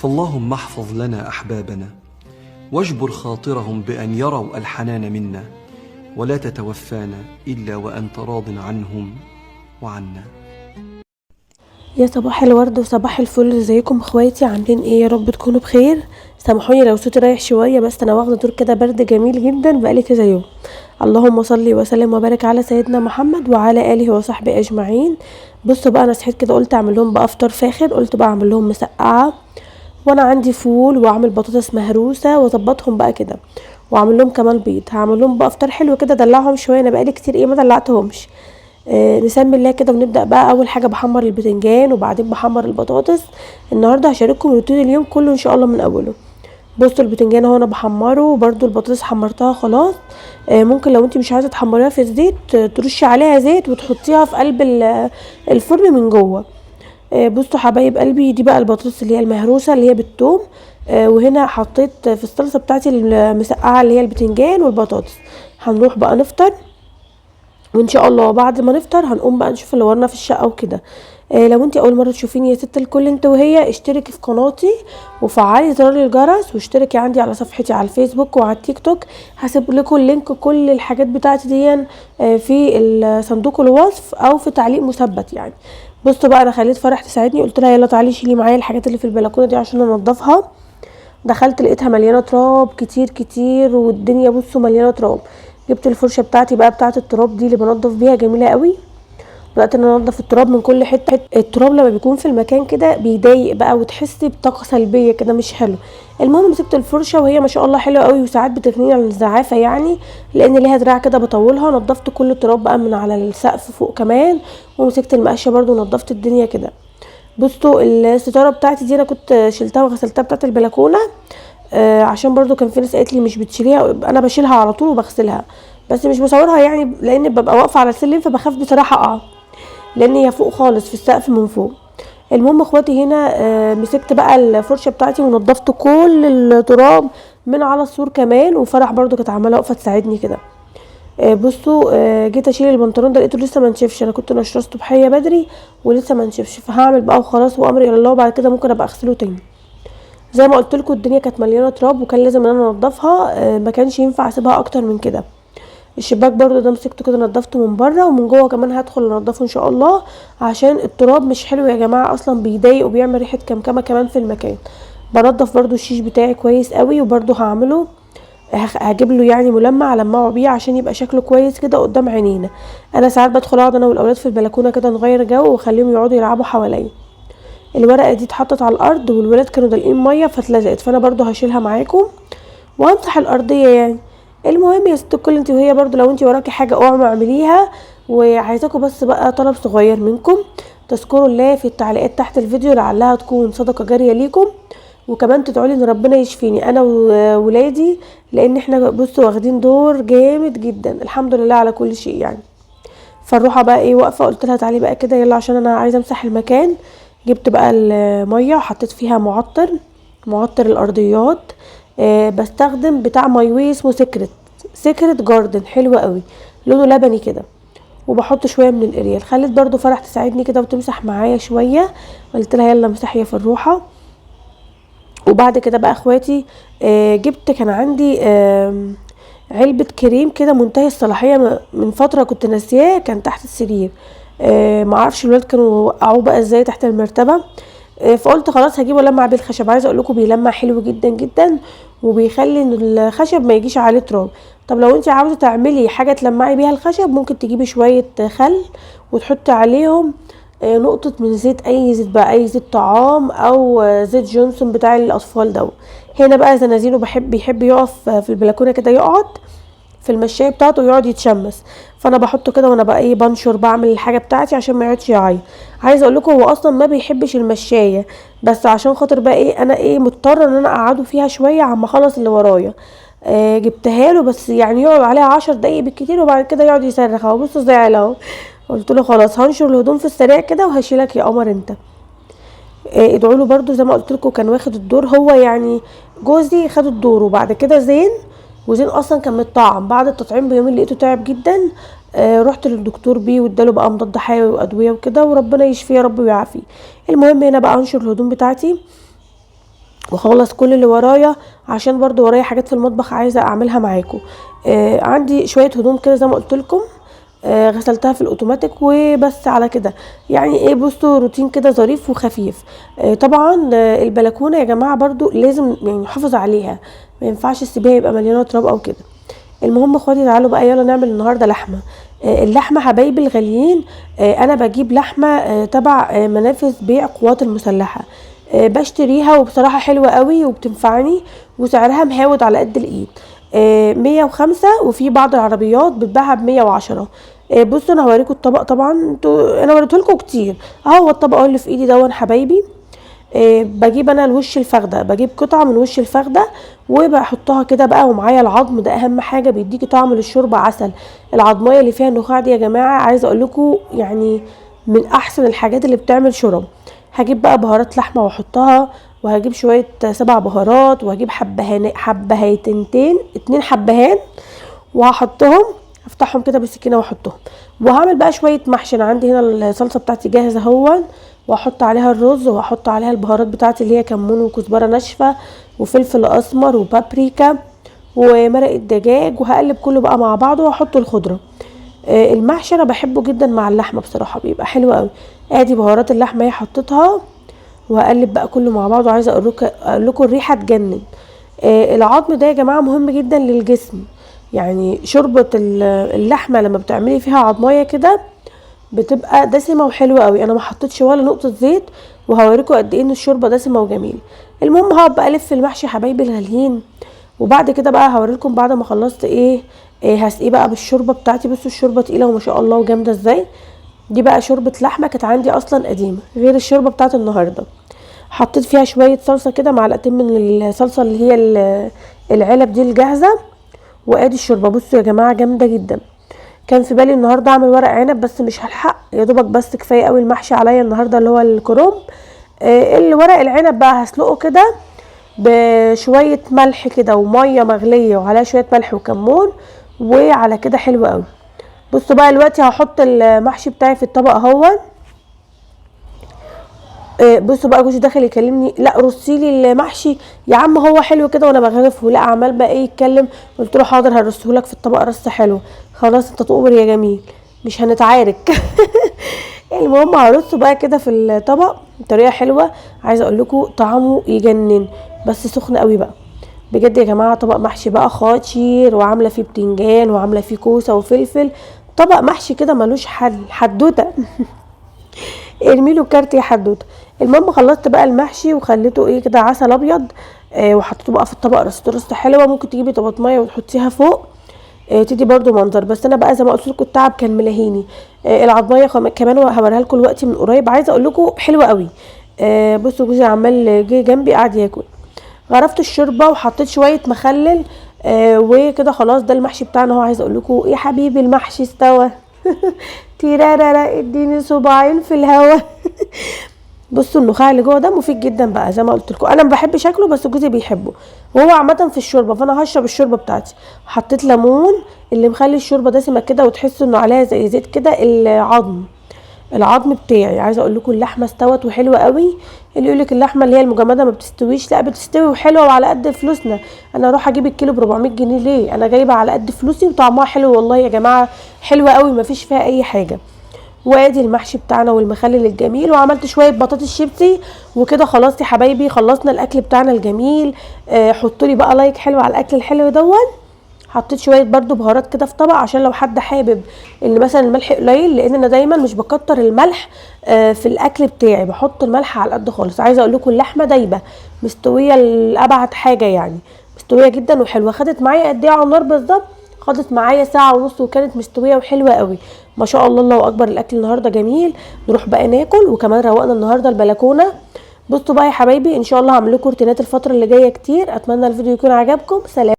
فاللهم احفظ لنا أحبابنا واجبر خاطرهم بأن يروا الحنان منا، ولا تتوفانا إلا وأنت راض عنهم وعنا. يا صباح الورد وصباح الفل، ازيكم اخواتي؟ عاملين ايه؟ يا رب تكونوا بخير. سامحوني لو صوتي رايح شويه، بس انا واخده دور كده برد جميل جدا بقالي كذا يوم. اللهم صلي وسلم وبارك على سيدنا محمد وعلى اله وصحبه اجمعين. بصوا بقى، انا صحيت كده قلت اعمل لهم بقى افطار فاخر، قلت بقى اعمل لهم مسقعه، وانا عندي فول واعمل بطاطس مهروسه واظبطهم بقى كده، واعمل لهم كمان بيض. هعمل لهم بقى افطار حلو كده، دلعهم شويه، انا بقالي كتير ما دلعتهمش. نسمي الله كده ونبدأ بقى. اول حاجة بحمر البتنجان وبعدين بحمر البطاطس. النهاردة هشارككم روتين اليوم كله ان شاء الله من اوله. بصوا البتنجان اهو انا بحمره، وبرده البطاطس حمرتها خلاص. ممكن لو انت مش عايزة تحمريها في الزيت ترشي عليها زيت وتحطيها في قلب الفرن من جوه. بصوا حبايب قلبي، دي بقى البطاطس اللي هي المهروسة اللي هي بالثوم. وهنا حطيت في الصلصة بتاعتي المسقعة اللي هي البتنجان والبطاطس. هنروح بقى نفطر، وان شاء الله بعد ما نفطر هنقوم بقى نشوف اللي ورانا في الشقه وكده. لو انت اول مره تشوفيني يا ست الكل انت وهي، اشتركي في قناتي وفعلي زر الجرس، واشتركي عندي على صفحتي على الفيسبوك وعلى التيك توك. هسيب لكم اللينك كل الحاجات بتاعتي دي في صندوق الوصف او في تعليق مثبت يعني. بصوا بقى، انا خليت فرح تساعدني، قلت لها يلا تعالي شيلي معايا الحاجات اللي في البلكونه دي عشان انضفها. دخلت لقيتها مليانه تراب كتير كتير، والدنيا بصوا مليانه تراب. جبت الفرشه بتاعتي بقى بتاعه التراب دي اللي بنضف بيها، جميله قوي. بدات ان انا انضف التراب من كل حته. التراب لما بيكون في المكان كده بيضايق بقى، وتحسي بطاقه سلبيه كده مش حلو. المهم مسكت الفرشه وهي ما شاء الله حلوه قوي، وساعات بتغنيني عن الزعافه يعني، لان ليها دراع كده بطولها. نضفت كل التراب بقى من على السقف فوق كمان، ومسكت المقشه برده ونضفت الدنيا كده. بصوا الستاره بتاعتي دي انا كنت شلتها وغسلتها بتاعت البلكونه. عشان برضو كان في ناس قالت لي مش بتشيليها، انا بشيلها على طول وبغسلها، بس مش بصورها يعني لان ببقى واقفه على السلم، فبخاف بصراحه اقع لان هي فوق خالص في السقف من فوق. المهم اخواتي هنا مسكت بقى الفرشه بتاعتي ونضفت كل التراب من على السور كمان، وفرح برضو كانت عماله واقفه تساعدني كده. بصوا جيت اشيل البنطلون ده لقيته لسه ما نشفش، انا كنت نشره الصبحيه بدري ولسه ما نشفش، فهعمل بقى وخلاص وامري الى الله، وبعد كده ممكن ابقى اغسله تاني. زي ما قلت لكم الدنيا كانت مليانه تراب وكان لازم ان انا انضفها، ما كانش ينفع اسيبها اكتر من كده. الشباك برضو ده مسكته كده نضفته من بره ومن جوه كمان، هدخل انضفه ان شاء الله، عشان التراب مش حلو يا جماعه، اصلا بيضايق وبيعمل ريحه كمكمه كمان في المكان. بنضف برضو الشيش بتاعي كويس قوي، وبرضو هعمله هجيب له يعني ملمع المعه بيه عشان يبقى شكله كويس كده قدام عينينا. انا ساعات بدخل اقعد انا والاولاد في البلكونه كده نغير جو واخليهم يقعدوا يلعبوا حواليا. الورقه دي اتحطت على الارض والولاد كانوا دالقين ميه فاتلزقت، فانا برضو هشيلها معاكم وامسح الارضيه يعني. المهم يا ست الكل، انت وهي برضو لو انت وراكي حاجه اوعوا اعمليها. وعايزاكم بس بقى طلب صغير منكم، تذكروا الله في التعليقات تحت الفيديو لعلها تكون صدقه جاريه ليكم، وكمان تدعوا لي ان ربنا يشفيني انا وولادي، لان احنا بصوا واخدين دور جامد جدا الحمد لله على كل شيء يعني. فالروحه بقى ايه واقفه، قلت لها تعالي بقى كده يلا عشان انا عايزه امسح المكان. جبت بقى الميه وحطيت فيها معطر الارضيات. بستخدم بتاع مايوي اسمه سيكريت جاردن، حلو قوي لونه لبني كده. وبحط شويه من الاريال. خليت برضو فرح تساعدني كده وتمسح معايا شويه، قلت لها يلا امسحي يا فروحه. وبعد كده بقى اخواتي جبت، كان عندي علبة كريم كده منتهي الصلاحية من فترة كنت ناسياه، كان تحت السرير. معرفش الولاد كانوا وقعوه بقى ازاي تحت المرتبة. فقلت خلاص هجيبه لمع بيه الخشب. عايزه اقول لكم بيلمع حلو جدا جدا، وبيخلي ان الخشب ما يجيش عليه تراب. طب لو انت عاوزه تعملي حاجه تلمعي بيها الخشب، ممكن تجيبي شويه خل وتحطي عليهم نقطه من زيت، اي زيت بقى، اي زيت طعام او زيت جونسون بتاع الاطفال ده. هنا بقى زنازينه بيحب يقف في البلكونه كده، يقعد في المشايه بتاعته ويقعد يتشمس، فانا بحطه كده وانا بقى بنشر بعمل الحاجه بتاعتي عشان ما يقعدش يعيط. عايزه اقول لكم هو اصلا ما بيحبش المشايه، بس عشان خاطر بقى انا مضطره ان انا اقعده فيها شويه عما اخلص اللي ورايا. جبتها له بس يعني يقعد عليها 10 دقايق بالكتير، وبعد كده يقعد يصرخ اهو. بصوا زعل اهو. قلت له خلاص هنشر الهدوم في السريع كده وهشيلك يا قمر انت. ادعوا له برده زي ما قلت لكم، كان واخد الدور هو يعني، جوزي خد الدور. وبعد كده وزين اصلا كان متطعم، بعد التطعيم بيومين لقيته تعب جدا. رحت للدكتور بيه واداله بقى مضاد حيوي وادويه وكده، وربنا يشفيه يا رب ويعافيه. المهم هنا بقى انشر الهدوم بتاعتي، واخلص كل اللي ورايا، عشان برضو ورايا حاجات في المطبخ عايزه اعملها معاكم. عندي شويه هدوم كده زي ما قلت لكم، غسلتها في الاوتوماتيك وبس على كده. يعني ايه، بصوا روتين كده ظريف وخفيف. طبعا البلكونه يا جماعه برضو لازم يعني نحافظ عليها، ما ينفعش تسيبيها يبقى مليانه تراب او كده. المهم اخواتي تعالوا بقى يلا نعمل النهارده لحمه. اللحمه حبايبي الغاليين، انا بجيب لحمه تبع منافذ بيع قوات المسلحه. بشتريها وبصراحه حلوه قوي وبتنفعني، وسعرها مهاود على قد الايد. 105، وفي بعض العربيات بتباعها ب110. بصوا انا هوريكم الطبق. طبعا انا وريتهولكم كتير اهو الطبق اللي في ايدي دون حبايبي. بجيب انا الوش الفخده، بجيب قطعه من وش الفخده وبحطها كده بقى، ومعايا العظم ده اهم حاجه بيديكي طعم للشوربه عسل. العظميه اللي فيها النخاع دي يا جماعه عايزه اقول لكم يعني من احسن الحاجات اللي بتعمل شرب. هجيب بقى بهارات لحمه واحطها، وهجيب شويه 7 بهارات، وهجيب حبهيتين 2 حبهان وهحطهم، افتحهم كده بالسكينه واحطهم. وهعمل بقى شويه محشي. انا عندي هنا الصلصه بتاعتي جاهزه اهون، واحط عليها الرز، واحط عليها البهارات بتاعتي اللي هي كمون وكزبره ناشفه وفلفل اسمر وبابريكا ومرق الدجاج، وهقلب كله بقى مع بعضه واحط الخضره. المحشي انا بحبه جدا مع اللحمه بصراحه، بيبقى حلو قوي. ادي بهارات اللحمه هي حطيتها، وهقلب بقى كله مع بعضه. عايزه اقول لكم الريحه تجنن. العظم ده يا جماعه مهم جدا للجسم. يعني شوربه اللحمه لما بتعملي فيها عظميه كده بتبقى دسمه وحلوه قوي. انا ما حطيتش ولا نقطه زيت، وهوريكم قد ايه ان الشوربه دسمه وجميله. المهم هقعد بقى الف المحشي حبايبي الغاليين، وبعد كده بقى هوريلكم بعد ما خلصت ايه هسقيه بقى بالشوربه بتاعتي. بصوا الشوربه تقيله وما شاء الله وجامده ازاي. دي بقى شوربه لحمه كانت عندي اصلا قديمه غير الشوربه بتاعت النهارده. حطيت فيها شويه صلصه كده، معلقتين من الصلصه اللي هي العلب دي الجاهزه. وادي الشوربه بصوا يا جماعه جامده جدا. كان في بالي النهارده اعمل ورق عنب بس مش هلحق، يا دوبك بس كفايه قوي المحشي عليا النهارده اللي هو الكرنب. الورق العنب بقى هسلقه كده بشويه ملح كده وميه مغليه وعليها شويه ملح وكمون، وعلى كده حلو قوي. بصوا بقى دلوقتي هحط المحشي بتاعي في الطبق اهو. بصوا بقى جوزي داخل يكلمني، لا رصيلي المحشي يا عم هو حلو كده وانا بغرفه، لا عمال بقى يتكلم. قلت له حاضر هرصهولك في الطبق رصه حلو. خلاص انت تؤمر يا جميل، مش هنتعارك. المهم هرصه بقى كده في الطبق بطريقه حلوه. عايزه اقول لكم طعمه يجنن، بس سخن قوي بقى بجد يا جماعه. طبق محشي بقى خطير، وعامله فيه بتنجان وعامله فيه كوسه وفلفل. طبق محشي كده ملوش حل، حدوته. ارمي له كارت يا حدوته. المهم خلصت بقى المحشي وخليته كده عسل ابيض. وحطيته بقى في الطبق، رصته حلوه. ممكن تجيبي طماطميه وتحطيها فوق، تدي برده منظر. بس انا بقى زي ما قلت لكم التعب كان ملهيني. العضميه كمان هوريها لكم دلوقتي من قريب. عايزه اقول لكم حلوه قوي. بصوا جوزي عمال جه جنبي قاعد ياكل. غرفت الشوربه وحطيت شويه مخلل. وكده خلاص ده المحشي بتاعنا اهو. عايزه اقول لكم يا حبيبي المحشي استوى. تيرارا اديني صباعين في الهوا. بصوا النخاع اللي جوه ده مفيد جدا بقى زي ما قلت لكم. انا ما بحبش اكله بس جوزي بيحبه، وهو عامه في الشوربه. فانا هشرب الشوربه بتاعتي. حطيت ليمون اللي مخلي الشوربه دسمه كده وتحسوا انه عليها زي زيت كده. العظم بتاعي عايزه اقول لكم اللحمه استوت وحلوه قوي. اللي يقول لك اللحمه اللي هي المجمده ما بتستويش، لا بتستوي وحلوه وعلى قد فلوسنا. انا اروح اجيب الكيلو ب 400 جنيه ليه؟ انا جايبه على قد فلوسي وطعمها حلو والله يا جماعه، حلوه قوي ما فيش فيها اي حاجه. وادي المحشي بتاعنا والمخلل الجميل، وعملت شويه بطاطس شيبسي. وكده خلاص يا حبايبي خلصنا الاكل بتاعنا الجميل. حطوا لي بقى لايك حلو على الاكل الحلو دون. حطيت شويه برده بهارات كده في طبق عشان لو حد حابب ان مثلا الملح قليل، لان انا دايما مش بكتر الملح في الاكل بتاعي، بحط الملح على قد خالص. عايزه اقول لكم اللحمه دايبه مستويه لابعد حاجه، يعني مستويه جدا وحلوه. خدت معايا قد ايه على النار بالظبط؟ خدت معايا ساعه ونص وكانت مستويه وحلوه قوي ما شاء الله. الله اكبر الاكل النهارده جميل. نروح بقى ناكل، وكمان روقنا النهارده البلكونه. بصوا بقى يا حبايبي ان شاء الله هعمل لكم روتينات الفتره اللي جايه كتير. اتمنى الفيديو يكون عجبكم. سلام.